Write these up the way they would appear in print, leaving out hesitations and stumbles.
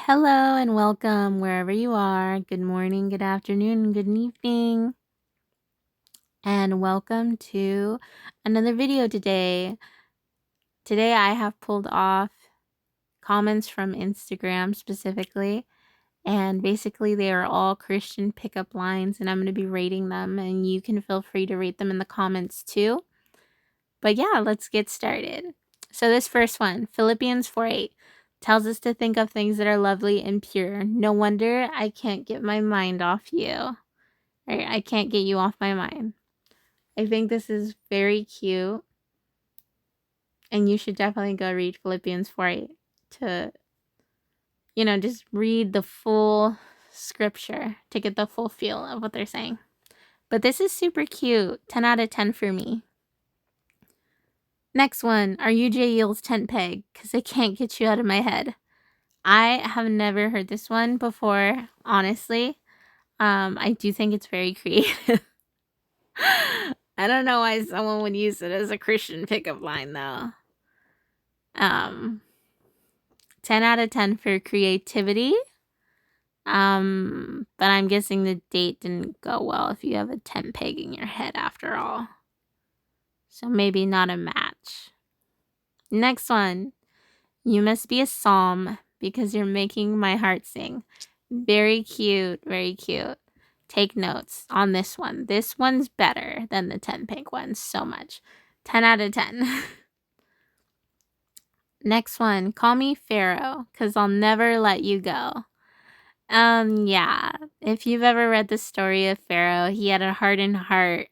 Hello and welcome wherever you are. Good morning, good afternoon, good evening, and welcome to another video today. Today I have pulled off comments from Instagram specifically, and basically they are all Christian pickup lines, and I'm going to be rating them, and you can feel free to rate them in the comments too. But yeah, let's get started. So this first one, Philippians 4:8, tells us to think of things that are lovely and pure. No wonder I can't get my mind off you. Or I can't get you off my mind. I think this is very cute. And you should definitely go read Philippians 4:8 to, just read the full scripture to get the full feel of what they're saying. But this is super cute. 10 out of 10 for me. Next one, are you Jay Yill's tent peg? Because I can't get you out of my head. I have never heard this one before, honestly. I do think it's very creative. I don't know why someone would use it as a Christian pickup line, though. 10 out of 10 for creativity. But I'm guessing the date didn't go well if you have a tent peg in your head after all. So maybe not a match. Next one. You must be a psalm because you're making my heart sing. Very cute, very cute. Take notes on this one. This one's better than the 10 pink one so much. 10 out of 10. Next one. Call me Pharaoh because I'll never let you go. Yeah. If you've ever read the story of Pharaoh, he had a hardened heart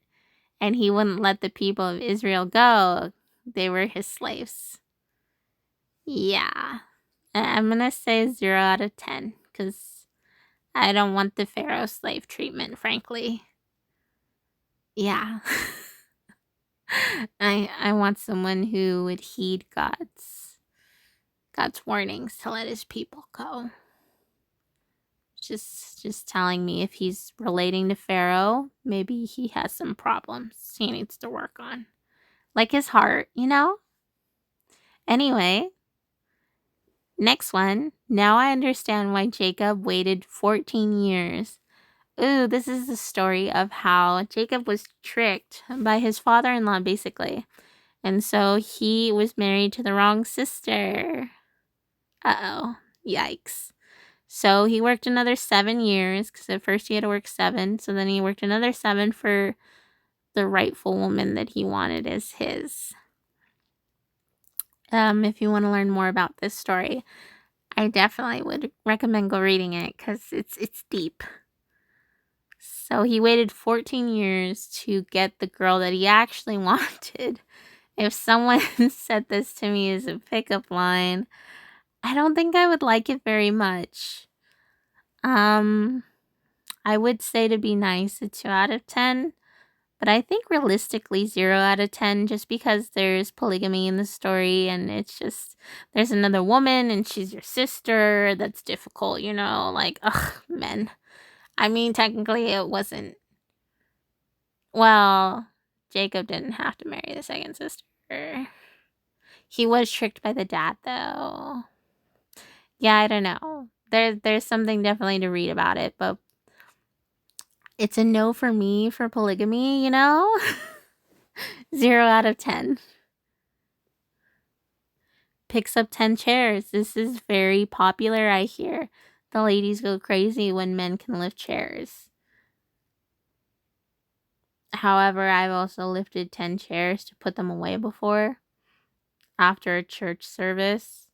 and he wouldn't let the people of Israel go. They were his slaves. Yeah. I'm going to say 0 out of 10 because I don't want the Pharaoh slave treatment, frankly. Yeah. I want someone who would heed God's warnings to let his people go. Just telling me if he's relating to Pharaoh, maybe he has some problems he needs to work on. Like his heart, Anyway, next one. Now I understand why Jacob waited 14 years. Ooh, this is the story of how Jacob was tricked by his father-in-law, basically. And so he was married to the wrong sister. Uh-oh. Yikes. So he worked another 7 years, because at first he had to work 7. So then he worked another 7 for the rightful woman that he wanted as his. If you want to learn more about this story, I definitely would recommend go reading it, because it's deep. So he waited 14 years to get the girl that he actually wanted. If someone said this to me as a pickup line, I don't think I would like it very much. I would say, to be nice, a 2 out of 10. But I think realistically 0 out of 10, just because there's polygamy in the story and it's just, there's another woman and she's your sister. That's difficult, like, ugh, men. I mean, technically it wasn't, well, Jacob didn't have to marry the second sister. He was tricked by the dad, though. Yeah, I don't know. There's something definitely to read about it, but it's a no for me for polygamy, 0 out of 10. Picks up 10 chairs. This is very popular, I hear. The ladies go crazy when men can lift chairs. However, I've also lifted 10 chairs to put them away before after a church service.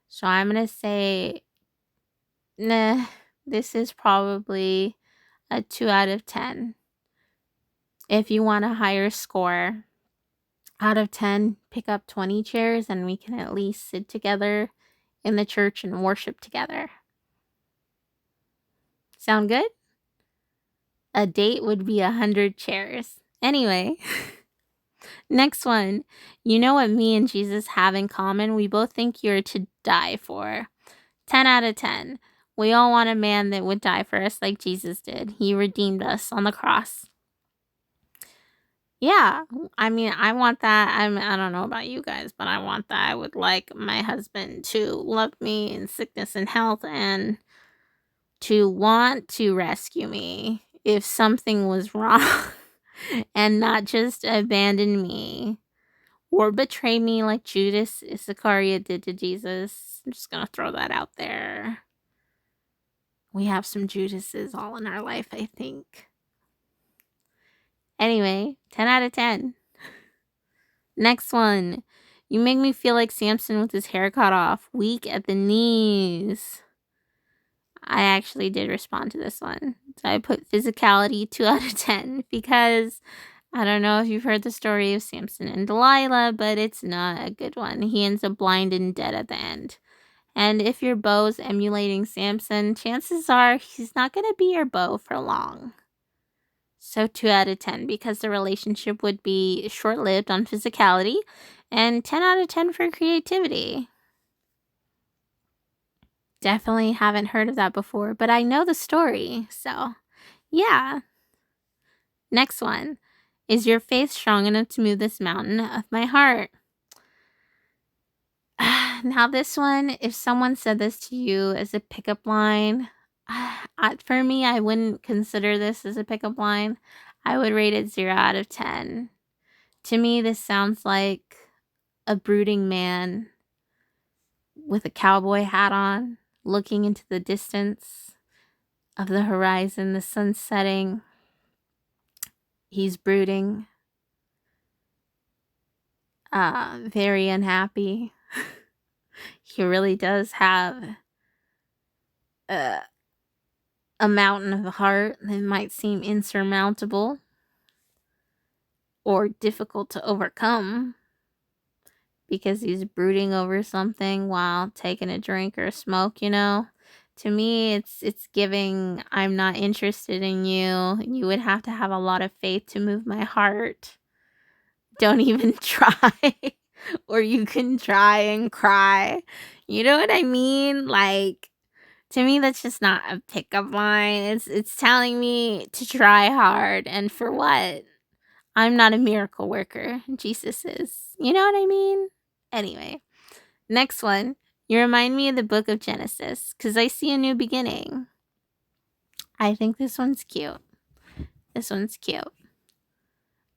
So I'm going to say, nah, this is probably a 2 out of 10. If you want a higher score out of 10, pick up 20 chairs and we can at least sit together in the church and worship together. Sound good? A date would be 100 chairs. Anyway, next one. You know what me and Jesus have in common? We both think you're to die for. 10 out of 10. We all want a man that would die for us like Jesus did. He redeemed us on the cross. Yeah, I mean, I want that. I don't know about you guys, but I want that. I would like my husband to love me in sickness and health and to want to rescue me if something was wrong and not just abandon me or betray me like Judas Iscariot did to Jesus. I'm just gonna throw that out there. We have some Judases all in our life, I think. Anyway, 10 out of 10. Next one. You make me feel like Samson with his hair cut off, weak at the knees. I actually did respond to this one. So I put physicality 2 out of 10 because I don't know if you've heard the story of Samson and Delilah, but it's not a good one. He ends up blind and dead at the end. And if your beau's emulating Samson, chances are he's not going to be your beau for long. So 2 out of 10 because the relationship would be short-lived on physicality, and 10 out of 10 for creativity. Definitely haven't heard of that before, but I know the story, so yeah. Next one. Is your faith strong enough to move this mountain of my heart? Now this one, if someone said this to you as a pickup line, for me, I wouldn't consider this as a pickup line. I would rate it 0 out of 10. To me, this sounds like a brooding man with a cowboy hat on, looking into the distance of the horizon, the sun setting. He's brooding, very unhappy. He really does have a mountain of a heart that might seem insurmountable or difficult to overcome because he's brooding over something while taking a drink or a smoke, you know. To me, it's giving I'm not interested in you. You would have to have a lot of faith to move my heart. Don't even try. Or you can try and cry. You know what I mean? Like, to me, that's just not a pickup line. It's telling me to try hard, and for what? I'm not a miracle worker. Jesus is. You know what I mean? Anyway, next one. You remind me of the book of Genesis because I see a new beginning. I think this one's cute. This one's cute.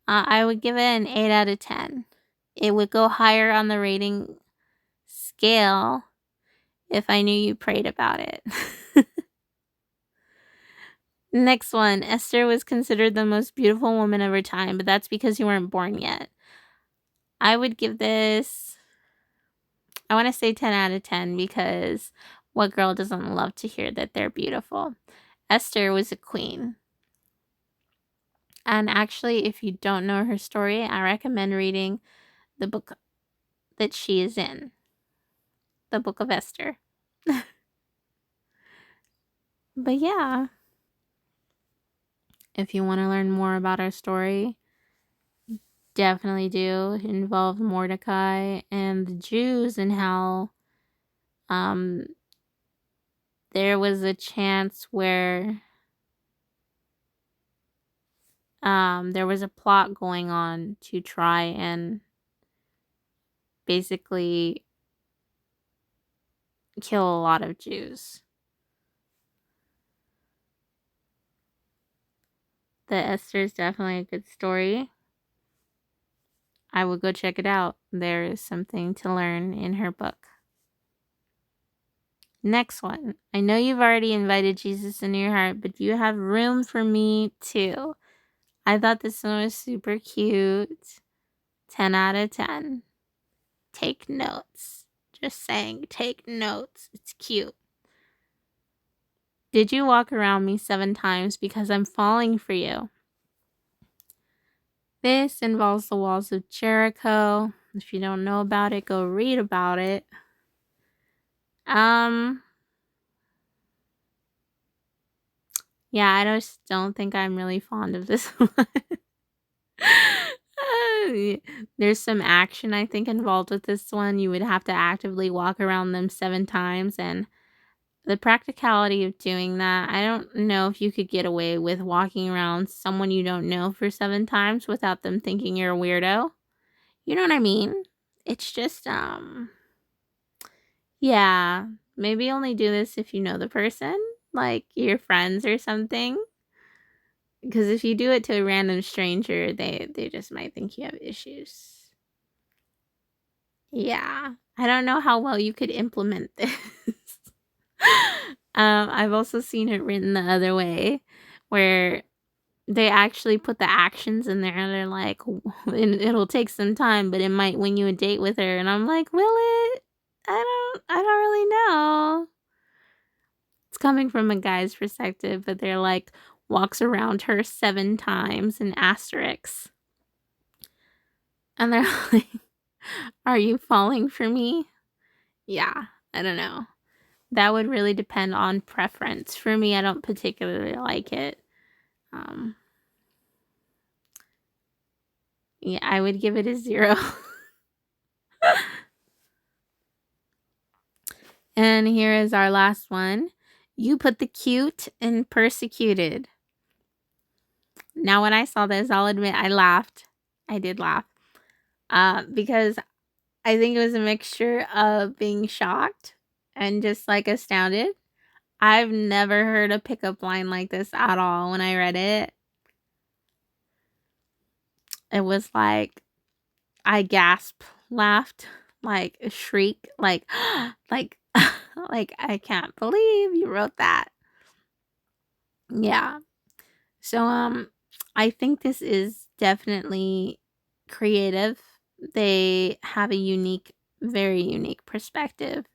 I would give it an 8 out of 10. It would go higher on the rating scale if I knew you prayed about it. Next one. Esther was considered the most beautiful woman of her time, but that's because you weren't born yet. I would give this, I want to say 10 out of 10 because what girl doesn't love to hear that they're beautiful? Esther was a queen. And actually, if you don't know her story, I recommend reading the book that she is in, the Book of Esther. But yeah, if you want to learn more about our story, definitely do. It involved Mordecai and the Jews and how there was a chance where there was a plot going on to try and basically kill a lot of Jews. The Esther is definitely a good story. I would go check it out. There is something to learn in her book. Next one. I know you've already invited Jesus into your heart, but you have room for me too. I thought this one was super cute. 10 out of 10. Take notes. Just saying, take notes. It's cute. Did you walk around me 7 times because I'm falling for you? This involves the walls of Jericho. If you don't know about it, go read about it. Yeah, I just don't think I'm really fond of this one. There's some action, I think, involved with this one. You would have to actively walk around them 7 times, and the practicality of doing that, I don't know if you could get away with walking around someone you don't know for 7 times without them thinking you're a weirdo. You know what I mean? It's just, yeah, maybe only do this if you know the person, like your friends or something. Because if you do it to a random stranger, they just might think you have issues. Yeah. I don't know how well you could implement this. I've also seen it written the other way, where they actually put the actions in there and they're like, and it'll take some time, but it might win you a date with her. And I'm like, will it? I don't really know. It's coming from a guy's perspective, but they're like, walks around her 7 times in asterisks. And they're like, are you falling for me? Yeah, I don't know. That would really depend on preference. For me, I don't particularly like it. Yeah, I would give it a 0. And here is our last one. You put the cute in persecuted. Now, when I saw this, I'll admit I laughed. I did laugh. Because I think it was a mixture of being shocked and just like astounded. I've never heard a pickup line like this at all when I read it. It was like I gasped, laughed, like a shriek, like like like I can't believe you wrote that. Yeah. So I think this is definitely creative. They have a unique, very unique perspective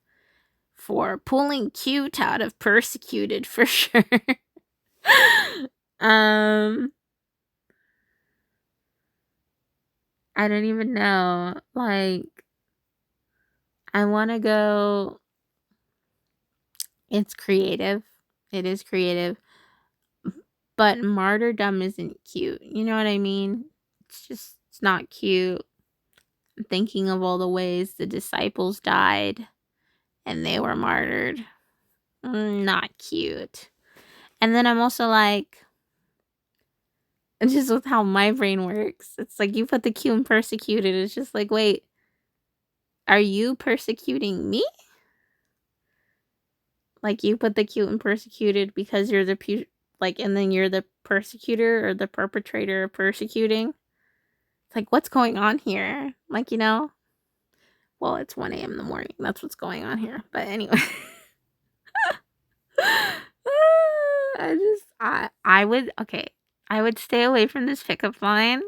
for pulling cute out of persecuted for sure. um I don't even know. Like I want to go, it's creative. It is creative. But martyrdom isn't cute. You know what I mean? It's not cute. I'm thinking of all the ways the disciples died and they were martyred. Not cute. And then I'm also like, just with how my brain works, it's like you put the cute and persecuted. It's just like, wait, are you persecuting me? Like you put the cute and persecuted because you're the and then you're the persecutor or the perpetrator of persecuting. It's like, what's going on here? Like, well, it's 1 a.m. in the morning. That's what's going on here. But anyway. I would, okay. I would stay away from this pickup line.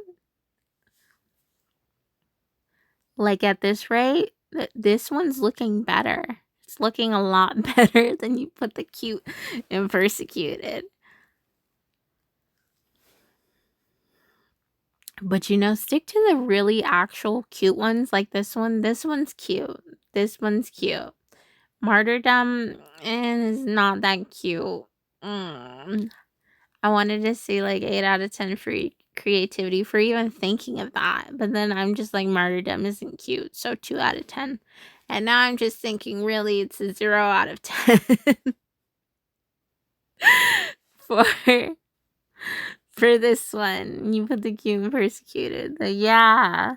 Like at this rate, this one's looking better. It's looking a lot better than you put the cute and persecuted. But stick to the really actual cute ones like this one. This one's cute. This one's cute. Martyrdom is not that cute. I wanted to say like 8 out of 10 for creativity for even thinking of that. But then I'm just like, martyrdom isn't cute. So 2 out of 10. And now I'm just thinking, really, it's a 0 out of 10 for this one. You put the cute and persecuted. Yeah.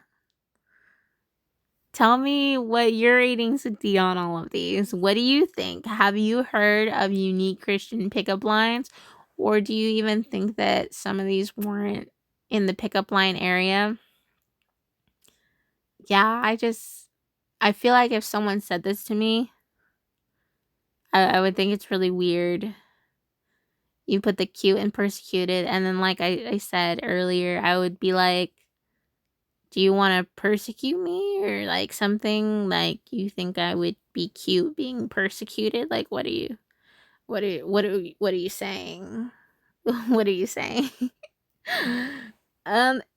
Tell me what your ratings would be on all of these. What do you think? Have you heard of unique Christian pickup lines? Or do you even think that some of these weren't in the pickup line area? Yeah, I feel like if someone said this to me, I would think it's really weird. You put the cute and persecuted, and then like I said earlier, I would be like, do you want to persecute me or like something? Like you think I would be cute being persecuted? Like what are you saying? What are you saying?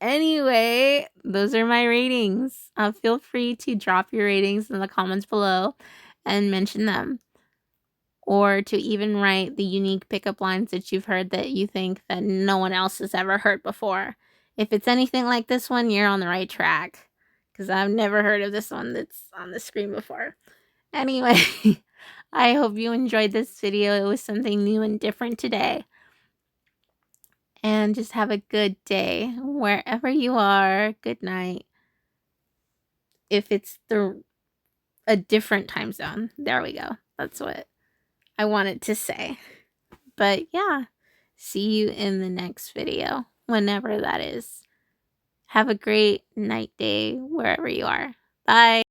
Anyway, those are my ratings. Feel free to drop your ratings in the comments below and mention them. Or to even write the unique pickup lines that you've heard that you think that no one else has ever heard before. If it's anything like this one, you're on the right track. Because I've never heard of this one that's on the screen before. Anyway, I hope you enjoyed this video. It was something new and different today. And just have a good day wherever you are. Good night. If it's a different time zone. There we go. That's what I wanted to say. But yeah, see you in the next video, whenever that is. Have a great night, day, wherever you are. Bye.